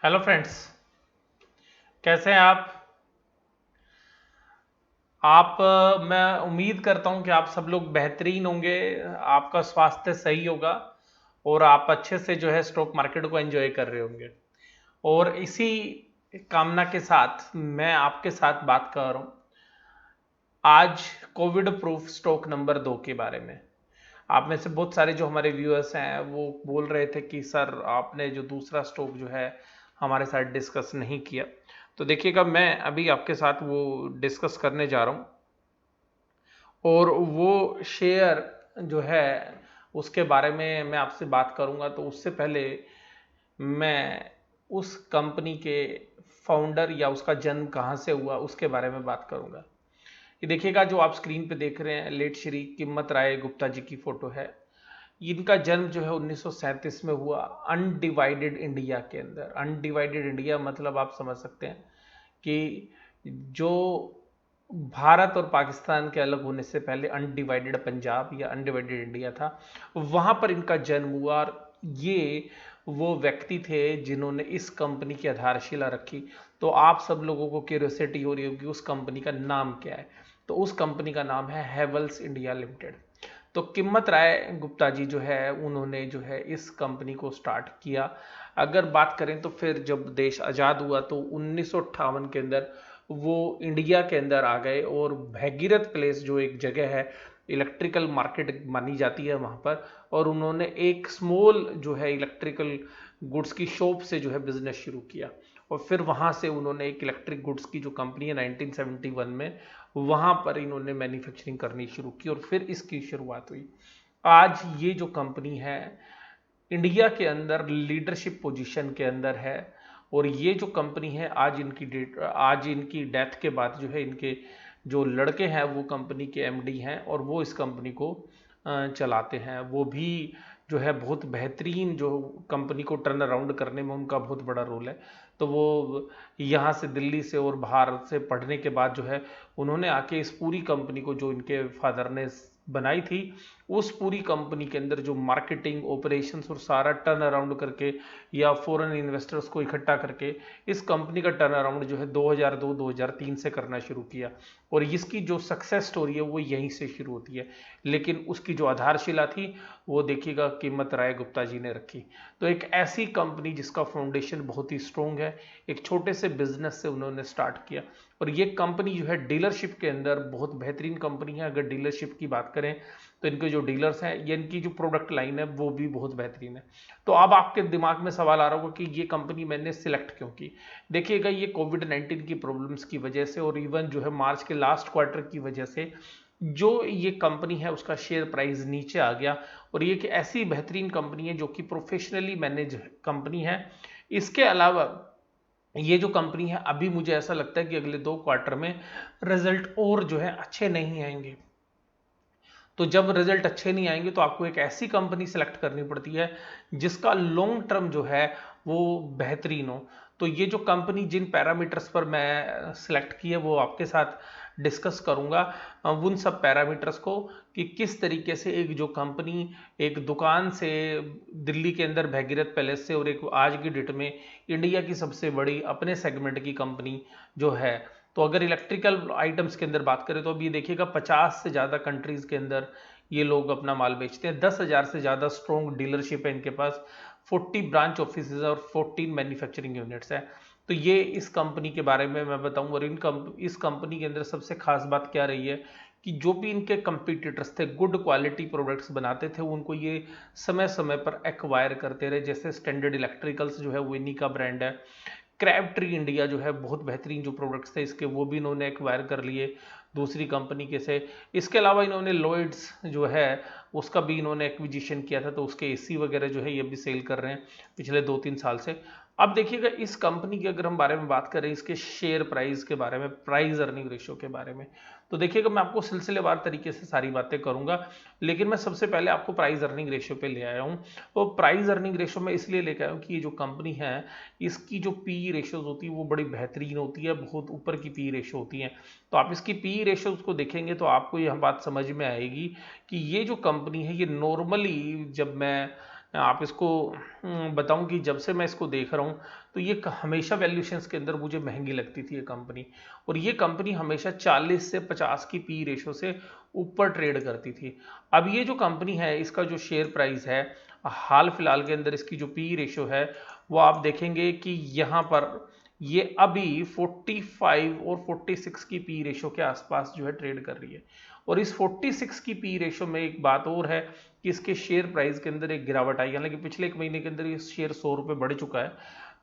Hello friends. कैसे हैं आप मैं उम्मीद करता हूं कि आप सब लोग बेहतरीन होंगे। आपका स्वास्थ्य सही होगा और आप अच्छे से जो है स्टॉक मार्केट को एंजॉय कर रहे होंगे। और इसी कामना के साथ मैं आपके साथ बात कर रहा हूं आज कोविड प्रूफ स्टॉक नंबर 2 के बारे में। आप में से बहुत सारे जो हमारे व्यूअर्स हैं वो बोल रहे थे कि सर आपने जो दूसरा स्टॉक जो है हमारे साथ डिस्कस नहीं किया। तो देखिएगा मैं अभी आपके साथ वो डिस्कस करने जा रहा हूँ और वो शेयर जो है उसके बारे में मैं आपसे बात करूँगा। तो उससे पहले मैं उस कंपनी के फाउंडर या उसका जन्म कहाँ से हुआ उसके बारे में बात करूँगा। ये देखिएगा जो आप स्क्रीन पे देख रहे हैं लेट श्री किम्मत राय गुप्ता जी की फोटो है। इनका जन्म जो है 1937 में हुआ अनडिवाइडेड इंडिया के अंदर। अनडिवाइडेड इंडिया मतलब आप समझ सकते हैं कि जो भारत और पाकिस्तान के अलग होने से पहले अनडिवाइडेड पंजाब या अनडिवाइडेड इंडिया था, वहां पर इनका जन्म हुआ। और ये वो व्यक्ति थे जिन्होंने इस कंपनी की आधारशिला रखी। तो आप सब लोगों को क्यूरियोसिटी हो रही होगी उस कंपनी का नाम क्या है। तो उस कंपनी का नाम है हैवेल्स इंडिया लिमिटेड। तो किम्मत राय गुप्ता जी जो है उन्होंने जो है इस कंपनी को स्टार्ट किया। अगर बात करें तो फिर जब देश आज़ाद हुआ तो 1958 के अंदर वो इंडिया के अंदर आ गए और भगीरथ प्लेस जो एक जगह है इलेक्ट्रिकल मार्केट मानी जाती है वहाँ पर। और उन्होंने एक स्मॉल जो है इलेक्ट्रिकल गुड्स की शॉप से जो है बिजनेस शुरू किया। और फिर वहाँ से उन्होंने एक इलेक्ट्रिक गुड्स की जो कंपनी है 1971 में वहाँ पर इन्होंने मैन्युफैक्चरिंग करनी शुरू की और फिर इसकी शुरुआत हुई। आज ये जो कंपनी है इंडिया के अंदर लीडरशिप पोजीशन के अंदर है। और ये जो कंपनी है आज इनकी डेथ के बाद जो है इनके जो लड़के हैं वो कंपनी के एमडी हैं और वो इस कंपनी को चलाते हैं। वो भी जो है बहुत बेहतरीन जो कंपनी को टर्न अराउंड करने में उनका बहुत बड़ा रोल है। तो वो यहाँ से दिल्ली से और बाहर से पढ़ने के बाद जो है उन्होंने आके इस पूरी कंपनी को जो इनके फादर ने बनाई थी उस पूरी कंपनी के अंदर जो मार्केटिंग ऑपरेशंस और सारा टर्न अराउंड करके या फॉरेन इन्वेस्टर्स को इकट्ठा करके इस कंपनी का टर्न अराउंड जो है 2002-2003 से करना शुरू किया। और इसकी जो सक्सेस स्टोरी है वो यहीं से शुरू होती है। लेकिन उसकी जो आधारशिला थी वो देखिएगा कीमत राय गुप्ता जी ने रखी। तो एक ऐसी कंपनी जिसका फाउंडेशन बहुत ही स्ट्रोंग है, एक छोटे से बिजनेस से उन्होंने स्टार्ट किया। और ये कंपनी जो है डीलरशिप के अंदर बहुत बेहतरीन कंपनी है। अगर डीलरशिप की बात करें तो इनके जो डीलर्स हैं या इनकी जो प्रोडक्ट लाइन है वो भी बहुत बेहतरीन है। तो अब आपके दिमाग में सवाल आ रहा होगा कि ये कंपनी मैंने सिलेक्ट क्यों की। देखिएगा ये कोविड-19 की प्रॉब्लम्स की वजह से और इवन जो है मार्च के लास्ट क्वार्टर की वजह से जो ये कंपनी है उसका शेयर प्राइस नीचे आ गया। और ये एक ऐसी बेहतरीन कंपनी है जो कि प्रोफेशनली मैनेज कंपनी है। इसके अलावा ये जो कंपनी है अभी मुझे ऐसा लगता है कि अगले 2 क्वार्टर में रिजल्ट और जो है अच्छे नहीं आएंगे। तो जब रिजल्ट अच्छे नहीं आएंगे तो आपको एक ऐसी कंपनी सेलेक्ट करनी पड़ती है जिसका लॉन्ग टर्म जो है वो बेहतरीन हो। तो ये जो कंपनी जिन पैरामीटर्स पर मैं सिलेक्ट की है वो आपके साथ डिस्कस करूंगा उन सब पैरामीटर्स को कि किस तरीके से एक जो कंपनी एक दुकान से दिल्ली के अंदर भगीरथ पैलेस से और एक आज की डेट में इंडिया की सबसे बड़ी अपने सेगमेंट की कंपनी जो है। तो अगर इलेक्ट्रिकल आइटम्स के अंदर बात करें तो अभी देखिएगा 50 से ज़्यादा कंट्रीज़ के अंदर ये लोग अपना माल बेचते हैं। 10,000 से ज़्यादा स्ट्रॉन्ग डीलरशिप है इनके पास। 40 ब्रांच ऑफिस और 14 मैन्युफैक्चरिंग यूनिट्स हैं। तो ये इस कंपनी के बारे में मैं बताऊं। और इस कंपनी के अंदर सबसे खास बात क्या रही है कि जो भी इनके कंपीटिटर्स थे गुड क्वालिटी प्रोडक्ट्स बनाते थे उनको ये समय समय पर एक्वायर करते रहे। जैसे स्टैंडर्ड इलेक्ट्रिकल्स जो है वो इन्हीं का ब्रांड है। क्रैप ट्री इंडिया जो है बहुत बेहतरीन जो प्रोडक्ट्स थे इसके वो भी इन्होंने एक्वायर कर लिए दूसरी कंपनी के से। इसके अलावा इन्होंने लॉयड्स जो है उसका भी इन्होंने एक्विजिशन किया था। तो उसके एसी वगैरह जो है ये भी सेल कर रहे हैं पिछले 2-3 साल से। अब देखिएगा इस कंपनी के अगर हम बारे में बात करें इसके शेयर प्राइस के बारे में प्राइस अर्निंग रेशियो के बारे में तो देखिएगा मैं आपको सिलसिलेवार तरीके से सारी बातें करूंगा। लेकिन मैं सबसे पहले आपको प्राइस अर्निंग रेशियो पे ले आया हूँ। वो प्राइस अर्निंग रेशियो में इसलिए लेकर आया हूँ कि ये जो कंपनी है इसकी जो पी रेशियोज होती है वो बड़ी बेहतरीन होती है, बहुत ऊपर की पी रेशियो होती है। तो आप इसकी पी रेशियोज को देखेंगे तो आपको यह बात समझ में आएगी कि ये जो कंपनी है ये नॉर्मली जब मैं आप इसको बताऊं कि जब से मैं इसको देख रहा हूं तो ये हमेशा वैल्यूएशंस के अंदर मुझे महंगी लगती थी ये कंपनी, और ये कंपनी हमेशा 40 से 50 की पी रेशो से ऊपर ट्रेड करती थी। अब ये जो कंपनी है इसका जो शेयर प्राइस है हाल फिलहाल के अंदर इसकी जो पी रेशो है वो आप देखेंगे कि यहाँ पर ये अभी 45 और 46 की पी रेशो के आसपास जो है ट्रेड कर रही है। और इस 46 की पी रेशो में एक बात और है कि इसके शेयर प्राइस के अंदर एक गिरावट आई, हालांकि पिछले एक महीने के अंदर ये शेयर 100 रुपये बढ़ चुका है।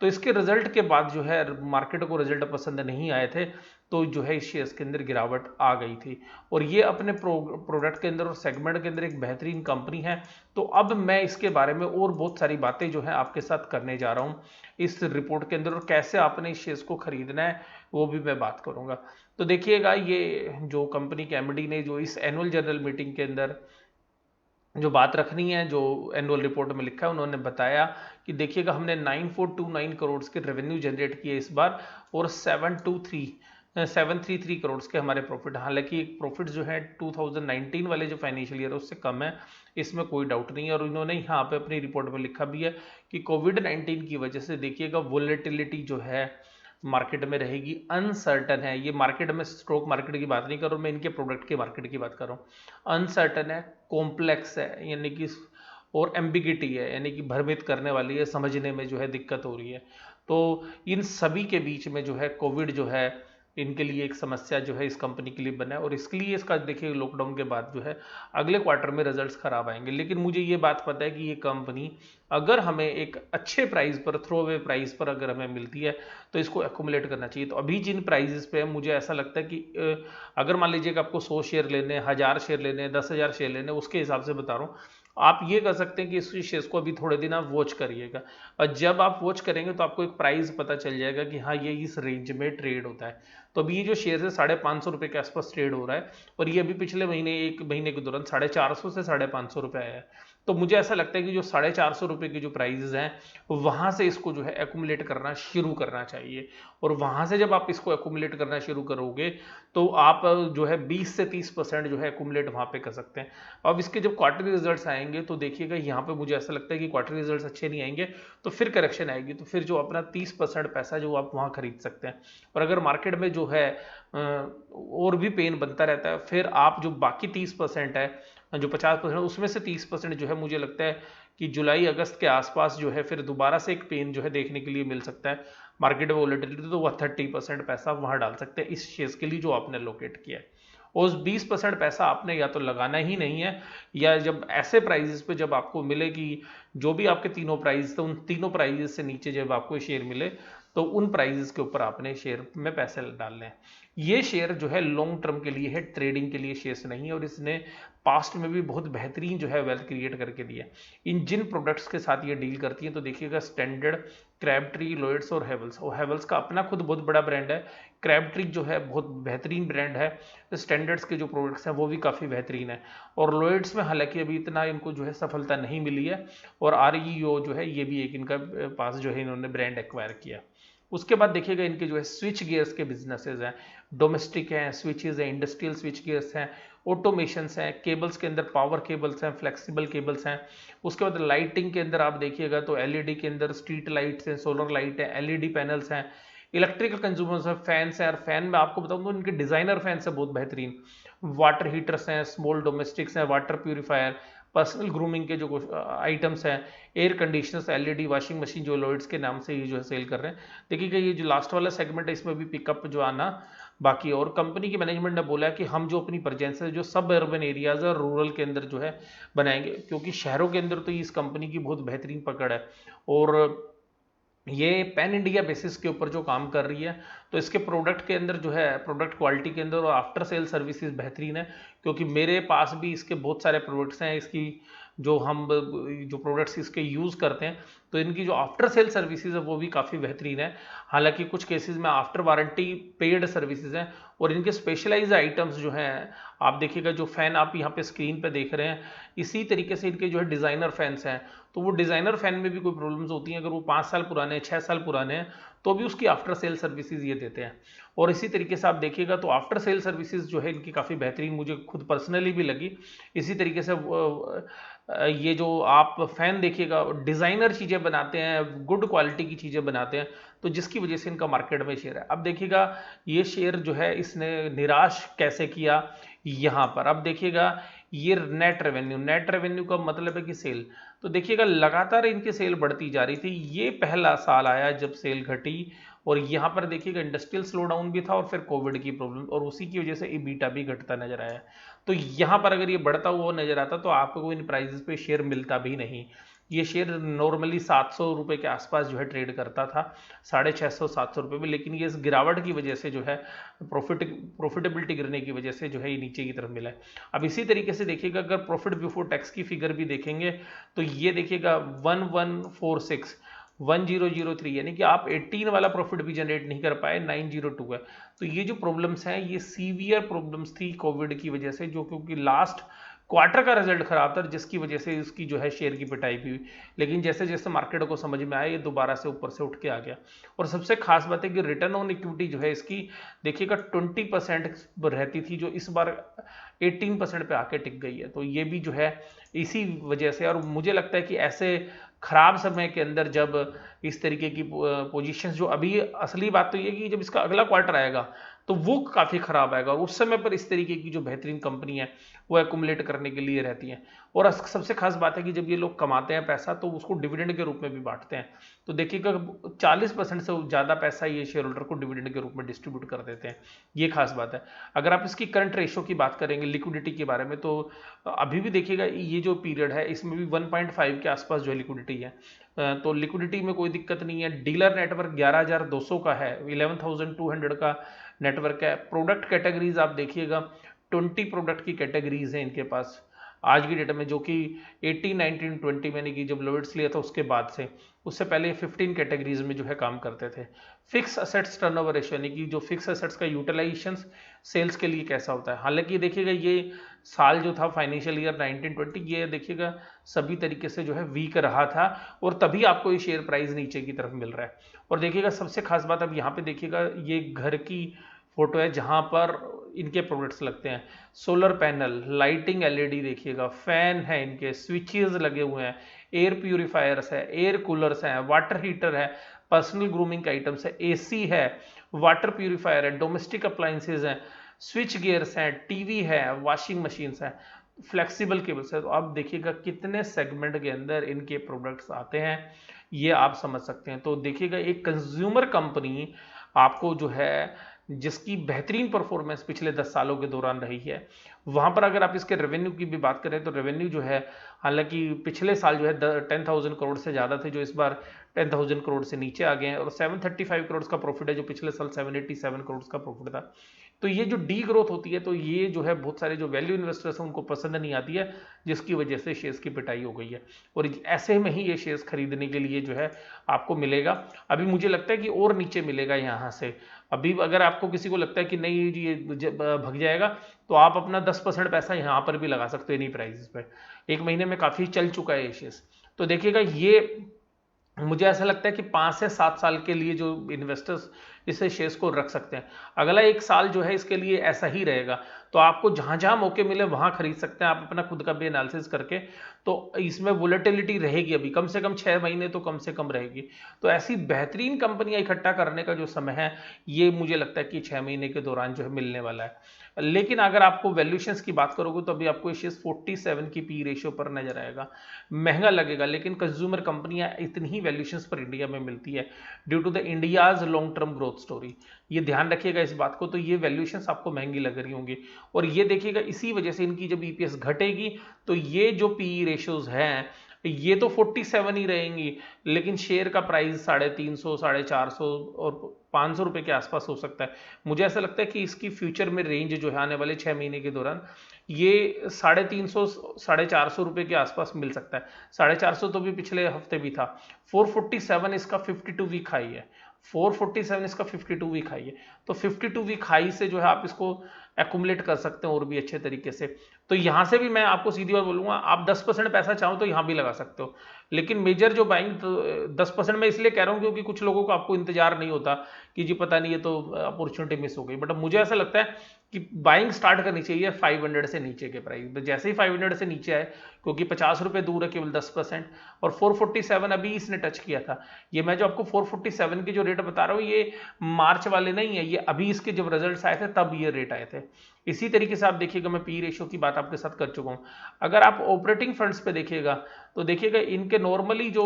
तो इसके रिजल्ट के बाद जो है मार्केट को रिजल्ट पसंद नहीं आए थे, तो जो है इस शेयर्स के अंदर गिरावट आ गई थी। और ये अपने प्रोडक्ट के अंदर और सेगमेंट के अंदर एक बेहतरीन कंपनी है। तो अब मैं इसके बारे में और बहुत सारी बातें जो है आपके साथ करने जा रहा हूँ इस रिपोर्ट के अंदर, और कैसे आपने इस शेयर्स को खरीदना है वो भी मैं बात करूंगा। तो देखिएगा, ये जो कंपनी के एमडी ने जो इस एनुअल जनरल मीटिंग के अंदर जो बात रखनी है, जो एनुअल रिपोर्ट में लिखा है, उन्होंने बताया कि देखिएगा हमने 9429 करोड़ के रेवेन्यू जनरेट किए इस बार, और 733 करोड़ के हमारे प्रॉफिट। हालांकि प्रॉफिट जो है 2019 वाले जो फाइनेंशियल ईयर है उससे कम है, इसमें कोई डाउट नहीं है। और इन्होंने यहाँ पे अपनी रिपोर्ट में लिखा भी है कि कोविड-19 की वजह से देखिएगा वोलेटिलिटी जो है मार्केट में रहेगी, अनसर्टन है। ये मार्केट में स्टॉक मार्केट की बात नहीं कर रहा हूँ मैं, इनके प्रोडक्ट के मार्केट की बात कर रहा हूँ। अनसर्टन है, कॉम्प्लेक्स है, यानी कि और एम्बिगिटी है, यानी कि भ्रमित करने वाली है, समझने में जो है दिक्कत हो रही है। तो इन सभी के बीच में जो है कोविड जो है इनके लिए एक समस्या जो है इस कंपनी के लिए बना है, और इसके लिए इसका देखिए लॉकडाउन के बाद जो है अगले क्वार्टर में रिजल्ट्स खराब आएंगे। लेकिन मुझे ये बात पता है कि ये कंपनी अगर हमें एक अच्छे प्राइस पर, थ्रो अवे प्राइस पर अगर हमें मिलती है तो इसको एक्यूमुलेट करना चाहिए। तो अभी जिन प्राइजेस पे है मुझे ऐसा लगता है कि अगर मान लीजिए कि आपको 100 शेयर लेने, 1000 शेयर लेने, 10,000 शेयर लेने, उसके हिसाब से बता रहा हूँ, आप ये कर सकते हैं कि इस शेयर्स को अभी थोड़े दिन आप वॉच करिएगा, और जब आप वॉच करेंगे तो आपको एक प्राइस पता चल जाएगा कि हाँ ये इस रेंज में ट्रेड होता है। तो अभी ये जो शेयर है 550 रुपये के आसपास ट्रेड हो रहा है, और ये अभी पिछले महीने, एक महीने के दौरान 450 से 550 रुपये आया है। तो मुझे ऐसा लगता है कि जो 450 रुपये की जो प्राइजेस हैं वहां से इसको जो है एक्यूमुलेट करना शुरू करना चाहिए, और वहां से जब आप इसको एक्यूमुलेट करना शुरू करोगे तो आप जो है 20 से 30% जो है एक्यूमुलेट वहां पे कर सकते हैं। अब इसके जब क्वार्टरली रिजल्ट्स आएंगे तो देखिएगा यहाँ पे मुझे ऐसा लगता है कि क्वार्टरली रिजल्ट्स अच्छे नहीं आएंगे तो फिर करेक्शन आएगी, तो फिर जो अपना 30% पैसा जो आप वहां खरीद सकते हैं। और अगर मार्केट में जो है और भी पेन बनता रहता है, फिर आप जो बाकी 30% है, जो 50% उसमें से 30% जो है मुझे लगता है कि जुलाई अगस्त के आसपास जो है फिर दोबारा से एक पेन जो है देखने के लिए मिल सकता है मार्केट में वोलेटिलिटी, तो वह 30% पैसा वहां डाल सकते हैं इस शेयर्स के लिए जो आपने लोकेट किया है। और उस 20% पैसा आपने या तो लगाना ही नहीं है, या जब ऐसे प्राइजेस पे जब आपको मिले कि जो भी आपके तीनों प्राइस थे उन तीनों प्राइजेस से नीचे जब आपको शेयर मिले तो उन प्राइजेस के ऊपर आपने शेयर में पैसे डालने हैं। ये शेयर जो है लॉन्ग टर्म के लिए है, ट्रेडिंग के लिए शेयर्स नहीं है, और इसने पास्ट में भी बहुत बेहतरीन जो है वेल्थ क्रिएट करके दिया। इन जिन प्रोडक्ट्स के साथ ये डील करती है तो देखिएगा स्टैंडर्ड, क्रैबट्री, लॉयड्स और हेवल्स। और हेवल्स का अपना खुद बहुत बड़ा ब्रांड है, क्रैबट्री जो है बहुत बेहतरीन ब्रांड है, स्टैंडर्ड्स के जो प्रोडक्ट्स हैं वो भी काफ़ी बेहतरीन है। और लॉयड्स में हालांकि अभी इतना इनको जो है सफलता नहीं मिली है, और REO जो है ये भी एक इनका पास जो है इन्होंने ब्रांड एक्वायर किया। उसके बाद देखिएगा इनके जो है स्विच गियर्स के बिजनेसेस हैं, डोमेस्टिक हैं, स्विचेस हैं, इंडस्ट्रियल स्विच गियर्स हैं, ऑटोमेशंस हैं, केबल्स के अंदर पावर केबल्स हैं, फ्लेक्सिबल केबल्स हैं। उसके बाद लाइटिंग के अंदर आप देखिएगा तो LED के अंदर स्ट्रीट लाइट्स हैं, सोलर लाइट है, LED पैनल्स हैं, इलेक्ट्रिकल कंज्यूमर्स हैं, फैंस हैं। और फैन में आपको बताऊं तो इनके डिजाइनर फैंस है बहुत बेहतरीन, वाटर हीटर्स हैं, स्मॉल डोमेस्टिक्स हैं, वाटर प्यूरिफायर, पर्सनल ग्रूमिंग के जो आइटम्स हैं, air conditioners, LED washing machine, जो लॉयड्स के नाम से ये जो है सेल कर रहे हैं। देखिएगा ये जो लास्ट वाला सेगमेंट है इसमें भी पिकअप जो आना बाकी। और कंपनी की मैनेजमेंट ने बोला है कि हम जो अपनी प्रेजेंस है जो सब अर्बन एरियाज और रूरल के अंदर जो है बनाएंगे, क्योंकि शहरों के अंदर तो इस कंपनी की बहुत बेहतरीन पकड़ है, और ये पैन इंडिया बेसिस के ऊपर जो काम कर रही है। तो इसके प्रोडक्ट के अंदर जो है, प्रोडक्ट क्वालिटी के अंदर और आफ्टर सेल सर्विसेज बेहतरीन है, क्योंकि मेरे पास भी इसके बहुत सारे प्रोडक्ट्स हैं। इसकी जो हम जो प्रोडक्ट्स इसके यूज़ करते हैं तो इनकी जो आफ्टर सेल सर्विसेज है वो भी काफ़ी बेहतरीन है। हालांकि कुछ केसेस में आफ्टर वारंटी पेड सर्विसेज हैं, और इनके स्पेशलाइज्ड आइटम्स जो हैं, आप देखिएगा जो फ़ैन आप यहाँ पे स्क्रीन पे देख रहे हैं, इसी तरीके से इनके जो है डिज़ाइनर फैंस हैं, तो वो डिज़ाइनर फ़ैन में भी कोई प्रॉब्लम्स होती हैं, अगर वो 5 साल पुराने हैं, 6 साल पुराने हैं, तो भी उसकी आफ्टर सेल सर्विसेज ये देते हैं। और इसी तरीके से आप देखिएगा तो आफ्टर सेल सर्विसेज जो है इनकी काफ़ी बेहतरीन मुझे खुद पर्सनली भी लगी। इसी तरीके से ये जो आप फ़ैन देखिएगा, डिज़ाइनर चीज़ें बनाते हैं, गुड क्वालिटी की चीज़ें बनाते हैं, तो जिसकी वजह से इनका मार्केट में शेयर है। अब देखिएगा ये शेयर जो है इसने निराश कैसे किया यहाँ पर। अब देखिएगा ये नेट रेवेन्यू का मतलब है कि सेल, तो देखिएगा लगातार इनकी सेल बढ़ती जा रही थी। ये पहला साल आया जब सेल घटी, और यहाँ पर देखिएगा इंडस्ट्रियल स्लो डाउन भी था और फिर कोविड की प्रॉब्लम, और उसी की वजह से ईबीटा भी घटता नजर आया। तो यहाँ पर अगर ये बढ़ता हुआ नजर आता तो आपको इन प्राइजेस पे शेयर मिलता भी नहीं। ये शेयर नॉर्मली 700 रुपये के आसपास जो है ट्रेड करता था, 650 700 रुपये में, लेकिन ये इस गिरावट की वजह से जो है प्रॉफिटेबिलिटी गिरने की वजह से जो है ये नीचे की तरफ मिला है। अब इसी तरीके से देखिएगा अगर प्रॉफिट बिफोर टैक्स की फिगर भी देखेंगे तो ये देखिएगा 1146 1003, यानी कि आप 18 वाला प्रॉफिट भी जनरेट नहीं कर पाए, 902 है। तो ये जो प्रॉब्लम्स हैं ये सीवियर प्रॉब्लम्स थी कोविड की वजह से, जो क्योंकि लास्ट क्वार्टर का रिजल्ट खराब था, जिसकी वजह से इसकी जो है शेयर की पिटाई भी हुई। लेकिन जैसे जैसे मार्केट को समझ में आया ये दोबारा से ऊपर से उठ के आ गया। और सबसे खास बात है कि रिटर्न ऑन इक्विटी जो है इसकी देखिएगा 20% रहती थी, जो इस बार 18% पे आके टिक गई है। तो ये भी जो है इसी वजह से, और मुझे लगता है कि ऐसे खराब समय के अंदर जब इस तरीके की पोजीशंस, जो अभी असली बात तो ये कि जब इसका अगला क्वार्टर आएगा तो वो काफ़ी ख़राब आएगा, और उस समय पर इस तरीके की जो बेहतरीन कंपनी है वो एक्युमुलेट करने के लिए रहती हैं। और सबसे खास बात है कि जब ये लोग कमाते हैं पैसा तो उसको डिविडेंड के रूप में भी बांटते हैं। तो देखिएगा 40% से ज़्यादा पैसा ये शेयर होल्डर को डिविडेंड के रूप में डिस्ट्रीब्यूट कर देते हैं, ये खास बात है। अगर आप इसकी करंट रेशो की बात करेंगे लिक्विडिटी के बारे में, तो अभी भी देखिएगा ये जो पीरियड है इसमें भी 1.5 के आसपास जो है लिक्विडिटी है। तो लिक्विडिटी में कोई दिक्कत नहीं है। डीलर नेटवर्क 11,200 का है, 11,200 का नेटवर्क है। प्रोडक्ट कैटेगरीज आप देखिएगा 20 प्रोडक्ट की कैटेगरीज हैं इनके पास आज की डेट में, जो कि 18 19 20 मैंने कि जब लोवेट्स लिया था उसके बाद से, उससे पहले 15 कैटेगरीज में जो है काम करते थे। फिक्स असेट्स टर्नओवर रेशियो, यानी कि जो फिक्स असेट्स का यूटिलाइजेशन सेल्स के लिए कैसा होता है। हालांकि देखिएगा ये साल जो था फाइनेंशियल ईयर 1920, ये देखिएगा सभी तरीके से जो है वीक रहा था, और तभी आपको ये शेयर प्राइस नीचे की तरफ मिल रहा है। और देखिएगा सबसे खास बात, अब यहाँ पे देखिएगा ये घर की फोटो है जहां पर इनके प्रोडक्ट्स लगते हैं। सोलर पैनल, लाइटिंग एलईडी देखिएगा, फैन है इनके, स्विचेस लगे हुए हैं, एयर प्यूरिफायर्स है, एयर कूलर्स हैं, वाटर हीटर है, पर्सनल ग्रूमिंग आइटम्स है, एसी है, वाटर प्यूरिफायर है, डोमेस्टिक अप्लायंसेज हैं, स्विच गियर्स हैं, टीवी है, वॉशिंग मशीन्स हैं, फ्लेक्सिबल केबल्स है। तो आप देखिएगा कितने सेगमेंट के अंदर इनके प्रोडक्ट्स आते हैं, ये आप समझ सकते हैं। तो देखिएगा एक कंज्यूमर कंपनी आपको जो है जिसकी बेहतरीन परफॉर्मेंस पिछले 10 सालों के दौरान रही है, वहां पर अगर आप इसके रेवेन्यू की भी बात करें तो रेवेन्यू जो है, हालांकि पिछले साल जो है 10,000 करोड़ से ज़्यादा थे, जो इस बार 10,000 करोड़ से नीचे आ गए हैं, और 735 करोड़ का प्रॉफिट है, जो पिछले साल 787 करोड़ का प्रॉफिट था। तो ये जो डी ग्रोथ होती है, तो ये जो है बहुत सारे जो वैल्यू इन्वेस्टर्स हैं उनको पसंद नहीं आती है, जिसकी वजह से शेयर्स की पिटाई हो गई है। और ऐसे में ही ये शेयर्स खरीदने के लिए जो है आपको मिलेगा। अभी मुझे लगता है कि और नीचे मिलेगा यहाँ से। अभी अगर आपको किसी को लगता है कि नहीं ये भग जाएगा, तो आप अपना 10% पैसा यहाँ पर भी लगा सकते हो इन्हीं प्राइसेस पे। एक महीने में काफ़ी चल चुका है ये शेयर्स। तो देखिएगा ये मुझे ऐसा लगता है कि 5 से 7 साल के लिए जो इन्वेस्टर्स इसे शेयर्स को रख सकते हैं, अगला एक साल जो है इसके लिए ऐसा ही रहेगा। तो आपको जहां जहां मौके मिले वहां खरीद सकते हैं आप, अपना खुद का भी एनालिसिस करके। तो इसमें वोलेटिलिटी रहेगी, अभी कम से कम 6 महीने तो कम से कम रहेगी। तो ऐसी बेहतरीन कंपनियां इकट्ठा करने का जो समय है, ये मुझे लगता है कि 6 महीने के दौरान जो है मिलने वाला है। लेकिन अगर आपको वैल्यूएशंस की बात करोगे तो अभी आपको ये शेयर्स 47 की पी रेशियो पर नजर आएगा, महंगा लगेगा। लेकिन कंज्यूमर कंपनियां इतनी ही वैल्यूएशंस पर इंडिया में मिलती है due to the India's long term growth story. ये ध्यान रखिएगा इस बात को। तो ये वैल्यूएशंस आपको महंगी लग रही होंगी, और ये देखिएगा इसी वजह से इनकी जब ईपीएस घटेगी तो ये जो पी रेशियोज हैं ये तो 47 ही रहेंगी, लेकिन शेयर का प्राइस 350 450 और 500 रुपये के आसपास हो सकता है। मुझे ऐसा लगता है कि इसकी फ्यूचर में रेंज जो है आने वाले 6 महीने के दौरान ये 350 450 रुपये के आसपास मिल सकता है। 450 तो भी पिछले हफ्ते भी था। 447 इसका 52 वीक हाई है। 447 इसका 52 वीक हाई है। तो 52 वीक हाई से जो है आप इसको एक्यूमुलेट कर सकते हैं और भी अच्छे तरीके से। तो यहां से भी मैं आपको सीधी बात बोलूंगा, आप 10% पैसा चाहो तो यहां भी लगा सकते हो, लेकिन मेजर जो बाइंग 10% में इसलिए कह रहा हूं क्योंकि कुछ लोगों को आपको इंतजार नहीं होता कि जी पता नहीं है तो अपॉर्चुनिटी मिस हो गई। बट मुझे ऐसा लगता है कि बाइंग स्टार्ट करनी चाहिए 500 से नीचे के प्राइस। जैसे ही 500 से नीचे आए, क्योंकि 50 रुपए दूर है केवल 10%, और 447 अभी इसने टच किया था। ये मैं जो आपको 447 के जो रेट बता रहा हूँ ये मार्च वाले नहीं है, ये अभी इसके जब रिजल्ट्स आए थे तब ये रेट आए थे। इसी तरीके से आप देखिएगा, मैं पी रेशियो की बात आपके साथ कर चुका हूं। अगर आप ऑपरेटिंग फंड्स पे देखिएगा तो देखिएगा इनके नॉर्मली जो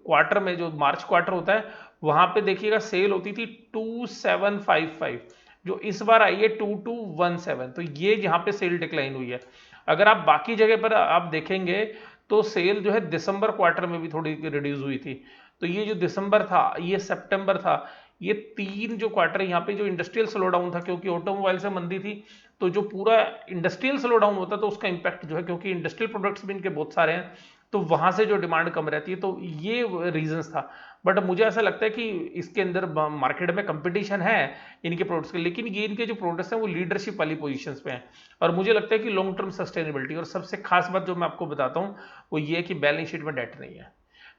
क्वार्टर में जो मार्च क्वार्टर होता है वहां पे देखिएगा सेल होती थी 2755, जो इस बार आई है 2217। तो ये यहाँ पे सेल डिक्लाइन हुई है। अगर आप बाकी जगह पर आप देखेंगे तो सेल जो है दिसंबर क्वार्टर में भी थोड़ी रिड्यूस हुई थी। तो ये जो दिसंबर था, ये सितंबर था, ये 3 जो क्वार्टर यहाँ पे जो इंडस्ट्रियल स्लो डाउन था क्योंकि ऑटोमोबाइल से मंदी थी, तो जो पूरा इंडस्ट्रियल स्लो डाउन होता है तो उसका इंपैक्ट जो है, क्योंकि इंडस्ट्रियल प्रोडक्ट्स भी इनके बहुत सारे हैं तो वहां से जो डिमांड कम रहती है, तो ये रीजंस था। बट मुझे ऐसा लगता है कि इसके अंदर मार्केट में कंपटीशन है इनके प्रोडक्ट्स के, लेकिन ये इनके जो प्रोडक्ट्स हैं वो लीडरशिप वाली पोजीशंस पे हैं और मुझे लगता है कि लॉन्ग टर्म सस्टेनेबिलिटी। और सबसे खास बात जो मैं आपको बताता हूँ वो ये है कि बैलेंस शीट में डेट नहीं है।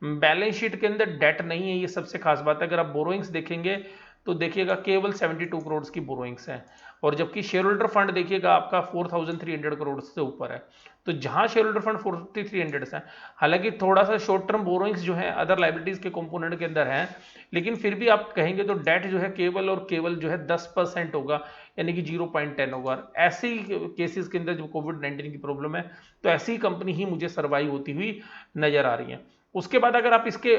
बैलेंस शीट के अंदर डेट नहीं है, ये सबसे खास बात है। अगर आप बोरोइंग्स देखेंगे तो देखिएगा केवल 72 करोड़ की बोरोइंग्स हैं, और जबकि शेयर होल्डर फंड देखिएगा आपका 4300 करोड़ से ऊपर है। तो जहां शेयर होल्डर फंड 4300 है, हालांकि थोड़ा सा शॉर्ट टर्म बोरोइंग्स जो है अदर लाइबिलिटीज के कंपोनेंट के अंदर है, लेकिन फिर भी आप कहेंगे तो डेट जो है केवल और केवल जो है 10% होगा, यानी कि 0.10 होगा। ऐसे केसेस के अंदर जब कोविड-19 की प्रॉब्लम है तो ऐसी कंपनी ही मुझे सर्वाइव होती हुई नजर आ रही है। उसके बाद अगर आप इसके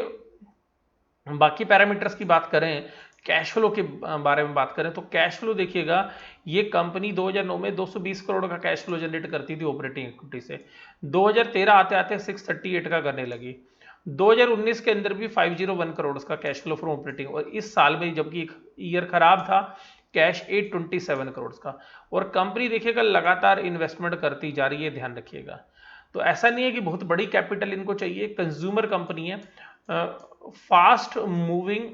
बाकी पैरामीटर्स की बात करें, कैश फ्लो के बारे में बात करें, तो कैश फ्लो देखिएगा ये कंपनी 2009 में 220 करोड़ का कैश फ्लो जनरेट करती थी ऑपरेटिंग इक्विटी से। 2013 आते आते 638 का करने लगी। 2019 के अंदर भी 501 करोड़ का कैश फ्लो फ्रॉम ऑपरेटिंग, और इस साल में जबकि एक ईयर खराब था, कैश 827 करोड़ का। और कंपनी देखिएगा लगातार इन्वेस्टमेंट करती जा रही है, ध्यान रखिएगा। तो ऐसा नहीं है कि बहुत बड़ी कैपिटल इनको चाहिए, कंज्यूमर कंपनी है, fast moving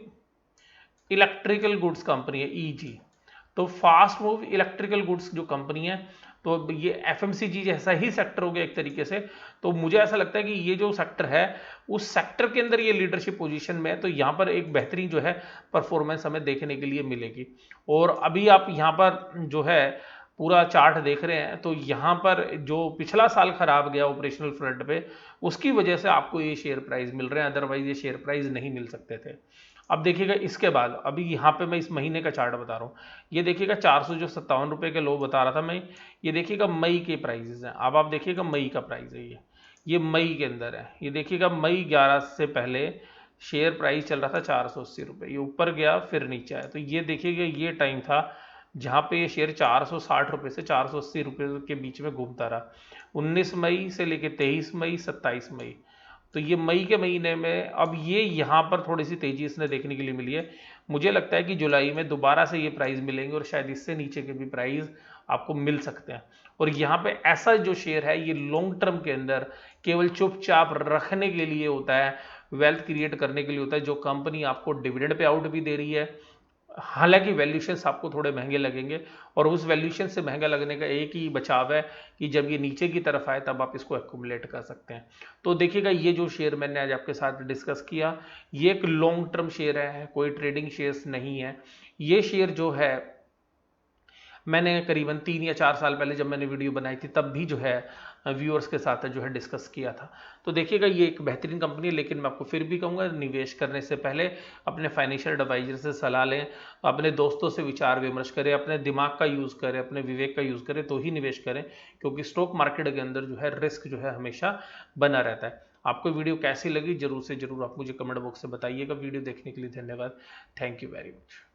electrical goods company है ईजी। तो फास्ट मूव इलेक्ट्रिकल गुड्स जो कंपनी है, तो ये एफएमसीजी जैसा ही सेक्टर हो गया एक तरीके से। तो मुझे ऐसा लगता है कि ये जो सेक्टर है उस सेक्टर के अंदर ये लीडरशिप पोजीशन में है, तो यहाँ पर एक बेहतरीन जो है परफॉर्मेंस हमें देखने के लिए मिलेगी। और अभी आप यहाँ पर जो है पूरा चार्ट देख रहे हैं तो यहाँ पर जो पिछला साल खराब गया ऑपरेशनल फ्रंट पे, उसकी वजह से आपको ये शेयर प्राइस मिल रहे हैं, अदरवाइज ये शेयर प्राइस नहीं मिल सकते थे। अब देखिएगा इसके बाद, अभी यहाँ पे मैं इस महीने का चार्ट बता रहा हूँ, ये देखिएगा 457 रुपये के लो बता रहा था मैं, ये देखिएगा मई के प्राइसेस हैं। अब आप देखिएगा मई का प्राइस है, ये मई के अंदर है। ये देखिएगा मई 11 से पहले शेयर प्राइस चल रहा था 480 रुपये, ये ऊपर गया फिर नीचे आया। तो ये देखिएगा ये टाइम था जहाँ पे ये शेयर 460 रुपये से 480 रुपये के बीच में घूमता रहा, 19 मई से लेके 23 मई 27 मई। तो ये मई के महीने में अब ये यहाँ पर थोड़ी सी तेजी इसने देखने के लिए मिली है। मुझे लगता है कि जुलाई में दोबारा से ये प्राइस मिलेंगे और शायद इससे नीचे के भी प्राइस आपको मिल सकते हैं। और यहाँ पे ऐसा जो शेयर है ये लॉन्ग टर्म के अंदर केवल चुपचाप रखने के लिए होता है, वेल्थ क्रिएट करने के लिए होता है। जो कंपनी आपको डिविडेंड पे आउट भी दे रही है, हालांकि वैल्यूएशंस आपको थोड़े महंगे लगेंगे, और उस वैल्यूएशन से महंगा लगने का एक ही बचाव है कि जब ये नीचे की तरफ आए तब आप इसको एक्यूमुलेट कर सकते हैं। तो देखिएगा ये जो शेयर मैंने आज आपके साथ डिस्कस किया, ये एक लॉन्ग टर्म शेयर है, कोई ट्रेडिंग शेयर्स नहीं है। ये शेयर जो है मैंने करीबन 3 या 4 साल पहले जब मैंने वीडियो बनाई थी तब भी जो है व्यूअर्स के साथ जो है डिस्कस किया था। तो देखिएगा ये एक बेहतरीन कंपनी है, लेकिन मैं आपको फिर भी कहूँगा निवेश करने से पहले अपने फाइनेंशियल एडवाइजर से सलाह लें, अपने दोस्तों से विचार विमर्श करें, अपने दिमाग का यूज़ करें, अपने विवेक का यूज़ करें तो ही निवेश करें, क्योंकि स्टॉक मार्केट के अंदर जो है रिस्क जो है हमेशा बना रहता है। आपको वीडियो कैसी लगी जरूर से जरूर आप मुझे कमेंट बॉक्स से बताइएगा। वीडियो देखने के लिए धन्यवाद। Thank you very much.